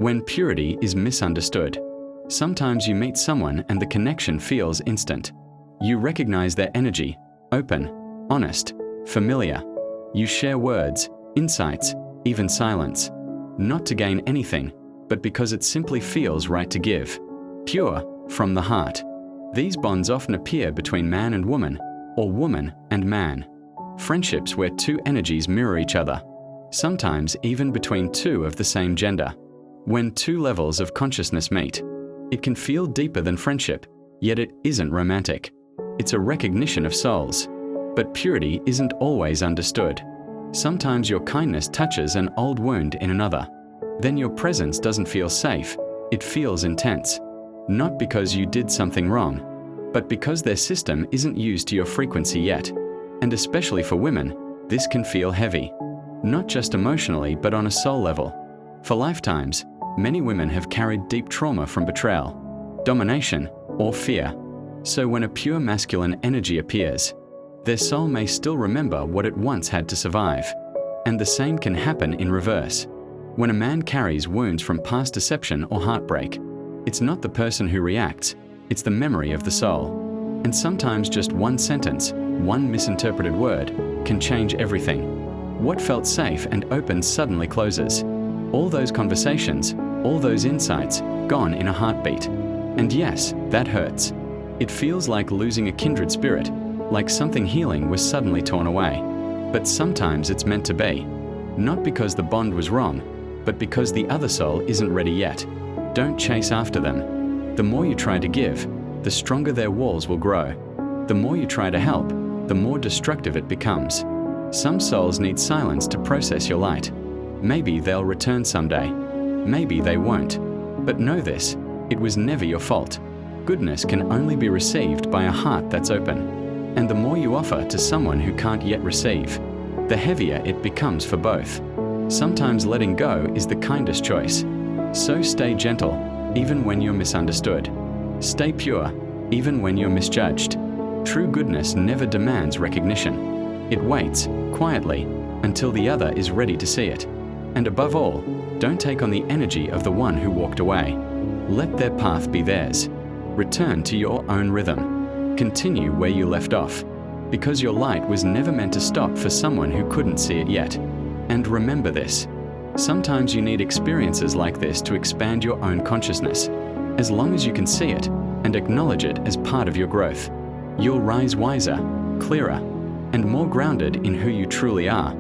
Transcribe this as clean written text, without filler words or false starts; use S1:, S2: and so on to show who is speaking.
S1: When purity is misunderstood. Sometimes you meet someone and the connection feels instant. You recognize their energy, open, honest, familiar. You share words, insights, even silence. Not to gain anything, but because it simply feels right to give. Pure, from the heart. These bonds often appear between man and woman, or woman and man. Friendships where two energies mirror each other. Sometimes even between two of the same gender. When two levels of consciousness meet, it can feel deeper than friendship, yet it isn't romantic. It's a recognition of souls. But purity isn't always understood. Sometimes your kindness touches an old wound in another. Then your presence doesn't feel safe, it feels intense. Not because you did something wrong, but because their system isn't used to your frequency yet. And especially for women, this can feel heavy. Not just emotionally, but on a soul level. For lifetimes, many women have carried deep trauma from betrayal, domination, or fear. So when a pure masculine energy appears, their soul may still remember what it once had to survive. And the same can happen in reverse. When a man carries wounds from past deception or heartbreak, it's not the person who reacts, it's the memory of the soul. And sometimes just one sentence, one misinterpreted word, can change everything. What felt safe and open suddenly closes. All those conversations, all those insights, gone in a heartbeat. And yes, that hurts. It feels like losing a kindred spirit, like something healing was suddenly torn away. But sometimes it's meant to be. Not because the bond was wrong, but because the other soul isn't ready yet. Don't chase after them. The more you try to give, the stronger their walls will grow. The more you try to help, the more destructive it becomes. Some souls need silence to process your light. Maybe they'll return someday. Maybe they won't. But know this, it was never your fault. Goodness can only be received by a heart that's open. And the more you offer to someone who can't yet receive, the heavier it becomes for both. Sometimes letting go is the kindest choice. So stay gentle, even when you're misunderstood. Stay pure, even when you're misjudged. True goodness never demands recognition. It waits, quietly, until the other is ready to see it. And above all, don't take on the energy of the one who walked away. Let their path be theirs. Return to your own rhythm. Continue where you left off, because your light was never meant to stop for someone who couldn't see it yet. And remember this. Sometimes you need experiences like this to expand your own consciousness. As long as you can see it and acknowledge it as part of your growth, you'll rise wiser, clearer, and more grounded in who you truly are.